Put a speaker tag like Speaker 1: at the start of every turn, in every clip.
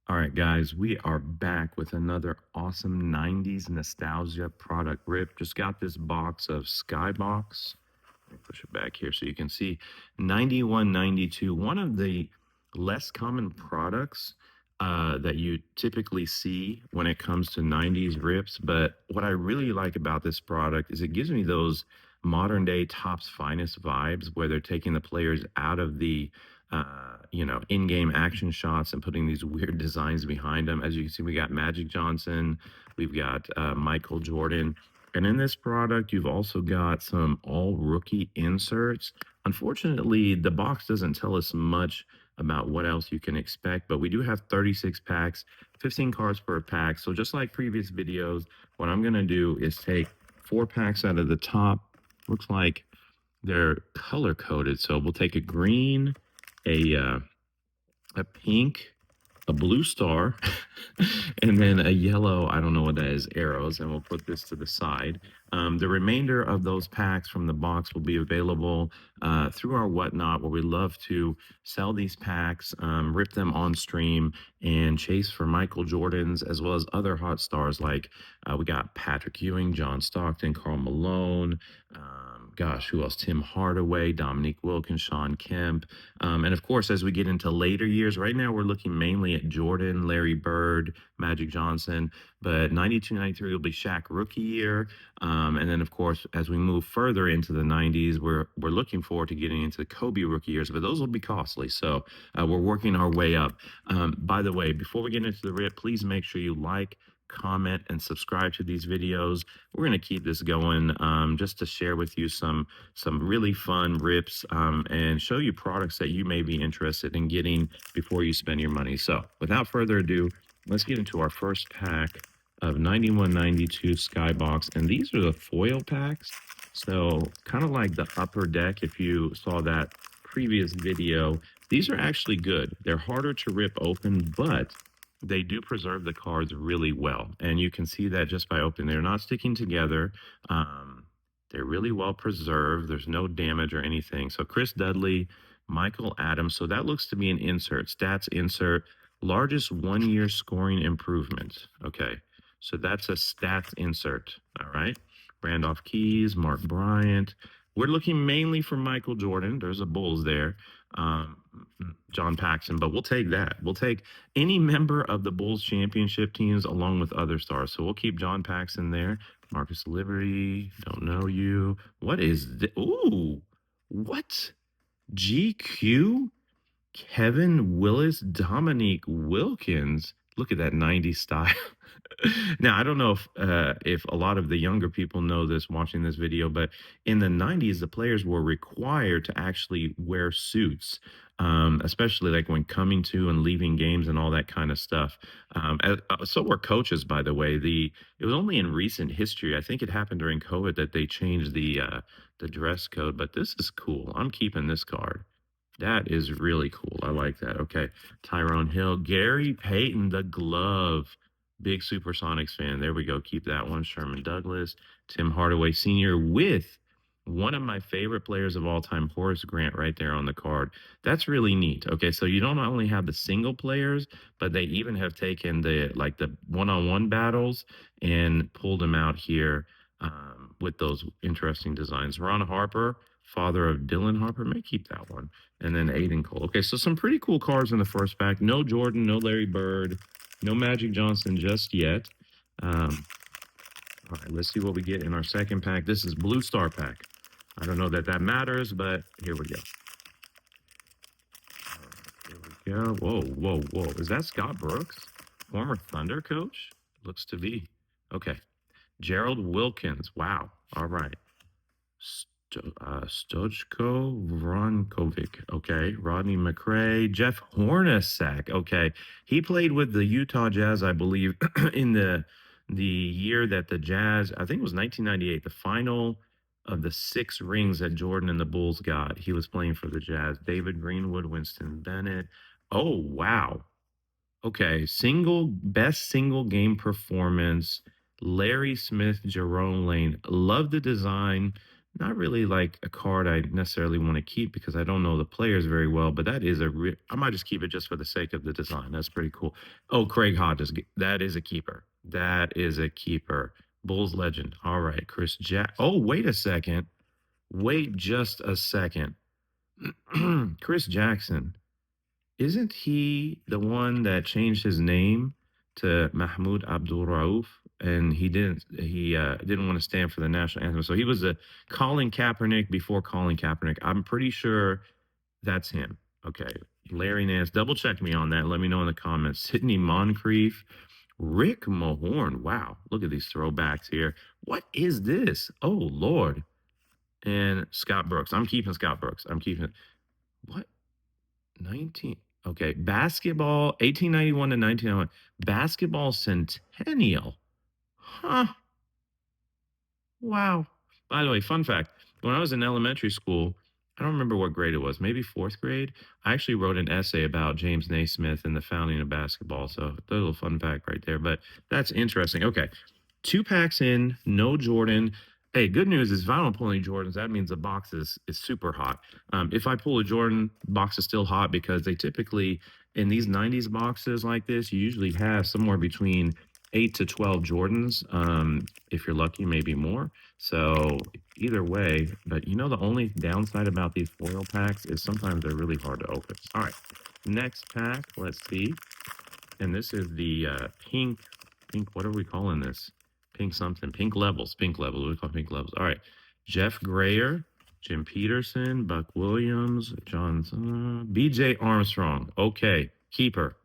Speaker 1: All right, guys, we are back with another awesome 90s nostalgia product rip. Just got this box of SkyBox. Let me push it back here so you can see 91, 92. One of the less common products that you typically see when it comes to 90s rips. But what I really like about this product is it gives me those modern day Topps Finest vibes where they're taking the players out of the in-game action shots and putting these weird designs behind them. As you can see, we got Magic Johnson, we've got Michael Jordan, and in this product, you've also got some all rookie inserts. Unfortunately, the box doesn't tell us much about what else you can expect, but we do have 36 packs, 15 cards per pack. So just like previous videos, what I'm going to do is take 4 packs out of the top. Looks like they're color coded. So we'll take a green, a a pink, a blue star, and then a yellow, I don't know what that is, arrows, and we'll put this to the side. The remainder of those packs from the box will be available through our Whatnot, where we love to sell these packs, rip them on stream, and chase for Michael Jordans, as well as other hot stars like we got Patrick Ewing, John Stockton, Karl Malone, gosh, who else? Tim Hardaway, Dominique Wilkins, Sean Kemp. And of course, as we get into later years, right now we're looking mainly at Jordan, Larry Bird, Magic Johnson, but 92, 93 will be Shaq rookie year. And then, of course, as we move further into the 90s, we're looking forward to getting into the Kobe rookie years, but those will be costly. So we're working our way up. By the way, before we get into the rip, please make sure you like, comment, and subscribe to these videos. We're going to keep this going just to share with you some really fun rips and show you products that you may be interested in getting before you spend your money. So without further ado, let's get into our first pack of 91, 92 Skybox. And these are the foil packs. So kind of like the upper deck, if you saw that previous video, these are actually good. They're harder to rip open, but they do preserve the cards really well. And you can see that just by opening. They're not sticking together. They're really well preserved. There's no damage or anything. So Chris Dudley, Michael Adams. So that looks to be an insert, stats insert, largest 1 year scoring improvement. Okay. So that's a stats insert. All right. Randolph Keys, Mark Bryant. We're looking mainly for Michael Jordan. There's a Bulls there. Um, John Paxson, but we'll take that. We'll take any member of the Bulls championship teams along with other stars. So we'll keep John Paxson there. Marcus Liberty, don't know you. What is this? Ooh, what? GQ? Kevin Willis, Dominique Wilkins. Look at that 90s style. Now, I don't know if a lot of the younger people know this watching this video, but in the 90s, the players were required to actually wear suits, especially like when coming to and leaving games and all that kind of stuff. So were coaches, by the way. It was only in recent history, I think it happened during COVID, that they changed the dress code. But this is cool. I'm keeping this card. That is really cool. I like that. Okay. Tyrone Hill, Gary Payton, the glove. Big Supersonics fan. There we go. Keep that one. Sherman Douglas, Tim Hardaway Sr. with one of my favorite players of all time, Horace Grant, right there on the card. That's really neat. Okay, so you don't only have the single players, but they even have taken the one-on-one battles and pulled them out here with those interesting designs. Ron Harper, father of Dylan Harper, may keep that one, and then Aiden Cole. Okay, so some pretty cool cards in the first pack. No Jordan, no Larry Bird, no Magic Johnson just yet. All right, let's see what we get in our second pack. This is Blue Star pack. I don't know that that matters, but here we go. Here we go. Whoa, whoa, whoa. Is that Scott Brooks? Former Thunder coach? Looks to be. Okay. Gerald Wilkins. Wow. All right. Stojko Vronkovic. Okay. Rodney McRae. Jeff Hornacek. Okay. He played with the Utah Jazz, I believe, in the year that the Jazz, I think it was 1998, the final of the 6 rings that Jordan and the Bulls got. He was playing for the Jazz. David Greenwood, Winston Bennett. Oh, wow. Okay, best single game performance. Larry Smith, Jerome Lane. Love the design. Not really like a card I necessarily want to keep because I don't know the players very well, but that is I might just keep it just for the sake of the design. That's pretty cool. Oh, Craig Hodges, that is a keeper. That is a keeper. Bulls legend. All right, Chris Jack. Oh, wait a second. Wait just a second. Chris Jackson. Isn't he the one that changed his name to Mahmoud Abdul Rauf? And he didn't want to stand for the national anthem. So he was a Colin Kaepernick before Colin Kaepernick. I'm pretty sure that's him. Okay. Larry Nance, double check me on that. Let me know in the comments. Sidney Moncrief, Rick Mahorn. Wow. Look at these throwbacks here. What is this? Oh, Lord. And Scott Brooks. I'm keeping Scott Brooks. I'm keeping what? 19. Okay. Basketball, 1891 to 1991. Basketball Centennial. Huh. Wow. By the way, fun fact, when I was in elementary school, I don't remember what grade it was, maybe fourth grade. I actually wrote an essay about James Naismith and the founding of basketball. So, a little fun fact right there. But that's interesting. Okay. Two packs in, no Jordan. Hey, good news is if I don't pull any Jordans, that means the box is super hot. If I pull a Jordan, box is still hot because they typically, in these 90s boxes like this, you usually have somewhere between 8 to 12 Jordans. If you're lucky, maybe more. So either way, but you know the only downside about these foil packs is sometimes they're really hard to open. All right, next pack, let's see. And this is the pink, what are we calling this? Pink something, pink levels, pink levels. What do we call pink levels? All right, Jeff Grayer, Jim Peterson, Buck Williams, John, BJ Armstrong. Okay, keeper.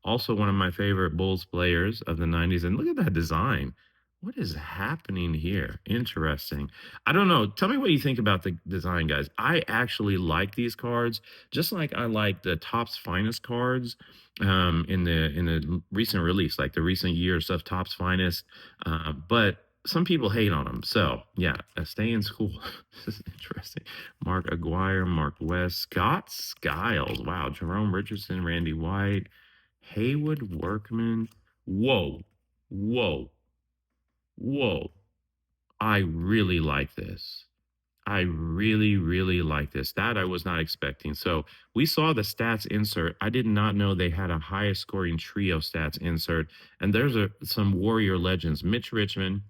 Speaker 1: Also one of my favorite Bulls players of the 90s. And look at that design. What is happening here? Interesting. I don't know. Tell me what you think about the design, guys. I actually like these cards, just like I like the Topps Finest cards in the recent release, like the recent year stuff, Topps Finest. But some people hate on them. So yeah, stay in school. This is interesting. Mark Aguirre, Mark West, Scott Skiles. Wow, Jerome Richardson, Randy White, Haywood Workman. Whoa, whoa, whoa. I really like this. I really, really like this. That I was not expecting. So we saw the stats insert. I did not know they had a highest scoring trio stats insert. And there's some Warrior legends: Mitch Richmond,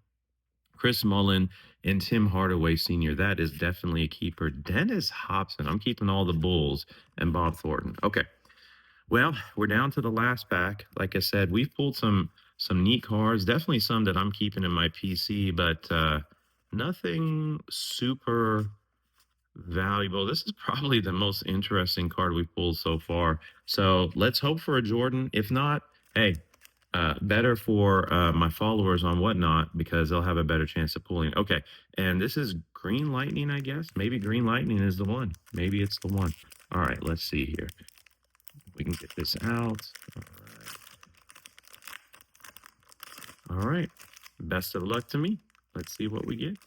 Speaker 1: Chris Mullen, and Tim Hardaway Sr. That is definitely a keeper. Dennis Hobson. I'm keeping all the Bulls and Bob Thornton. Okay. Well, we're down to the last pack. Like I said, we've pulled some neat cards. Definitely some that I'm keeping in my PC, but nothing super valuable. This is probably the most interesting card we've pulled so far. So let's hope for a Jordan. If not, hey, better for my followers on Whatnot because they'll have a better chance of pulling. Okay, and this is Green Lightning, I guess. Maybe Green Lightning is the one. Maybe it's the one. All right, let's see here. We can get this out. All right. Best of luck to me. Let's see what we get.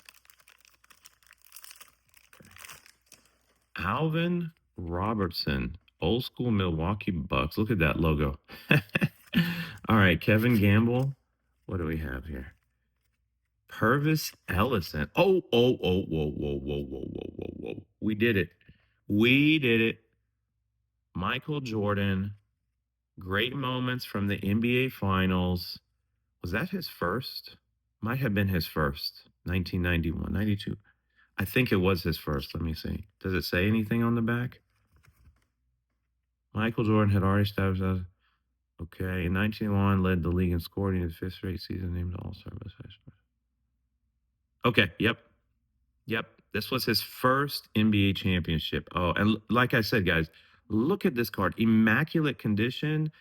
Speaker 1: Alvin Robertson, old school Milwaukee Bucks. Look at that logo. All right, Kevin Gamble. What do we have here? Purvis Ellison. Oh, whoa. We did it. We did it. Michael Jordan. Great moments from the NBA Finals. Was that his first? Might have been his first. 1991, 92. I think it was his first. Let me see. Does it say anything on the back? Michael Jordan had already established as okay. In 1901, led the league in scoring in the fifth straight season, named All-Star. Okay. Yep. This was his first NBA championship. Oh, and like I said, guys, look at this card. Immaculate condition.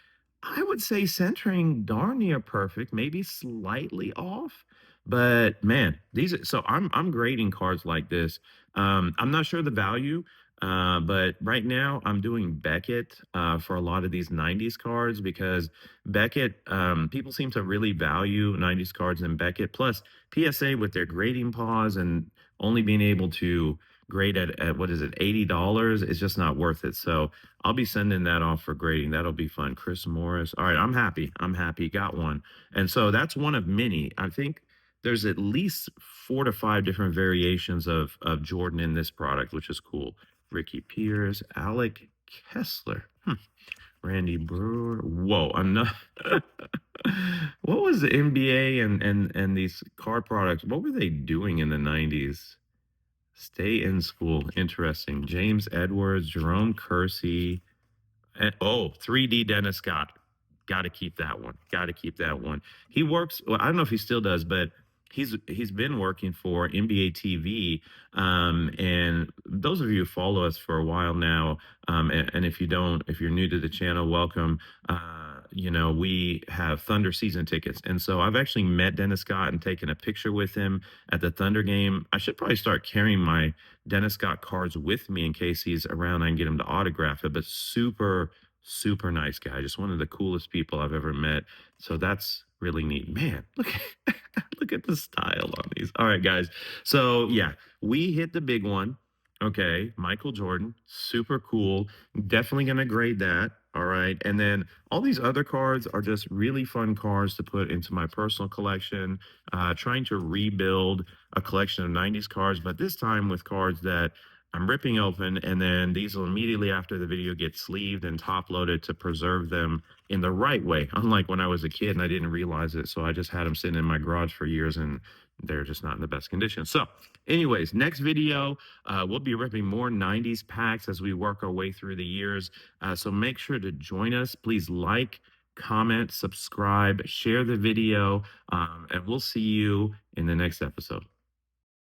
Speaker 1: I would say centering darn near perfect, maybe slightly off. But man, so I'm grading cards like this. I'm not sure the value, but right now I'm doing Beckett for a lot of these 90s cards because Beckett, people seem to really value 90s cards in Beckett. Plus PSA with their grading pause and only being able to grade at what is it, $80 is just not worth it. So I'll be sending that off for grading. That'll be fun. Chris Morris. All right, I'm happy. Got one. And so that's one of many. I think there's at least 4 to 5 different variations of Jordan in this product, which is cool. Ricky Pierce, Alec Kessler, Randy Brewer. Whoa, enough. What was the NBA and these car products? What were they doing in the 90s? Stay in school. Interesting. James Edwards, Jerome Kersey, and, oh, 3D Dennis Scott. Got to keep that one. Got to keep that one. He works. Well, I don't know if he still does, but he's been working for NBA TV. And those of you who follow us for a while now, and if you don't, if you're new to the channel, welcome. We have Thunder season tickets, and so I've actually met Dennis Scott and taken a picture with him at the Thunder game. I should probably start carrying my Dennis Scott cards with me in case he's around. I can get him to autograph it. But super, super nice guy. Just one of the coolest people I've ever met. So that's really neat. Man, look look at the style on these. All right, guys. So yeah, we hit the big one. Okay, Michael Jordan, super cool. Definitely gonna grade that. All right. And then all these other cards are just really fun cards to put into my personal collection. Trying to rebuild a collection of 90s cards, but this time with cards that I'm ripping open, and then these will immediately after the video get sleeved and top loaded to preserve them in the right way. Unlike when I was a kid and I didn't realize it, so I just had them sitting in my garage for years and they're just not in the best condition. So, anyways, next video, we'll be ripping more 90s packs as we work our way through the years. So make sure to join us. Please like, comment, subscribe, share the video, and we'll see you in the next episode.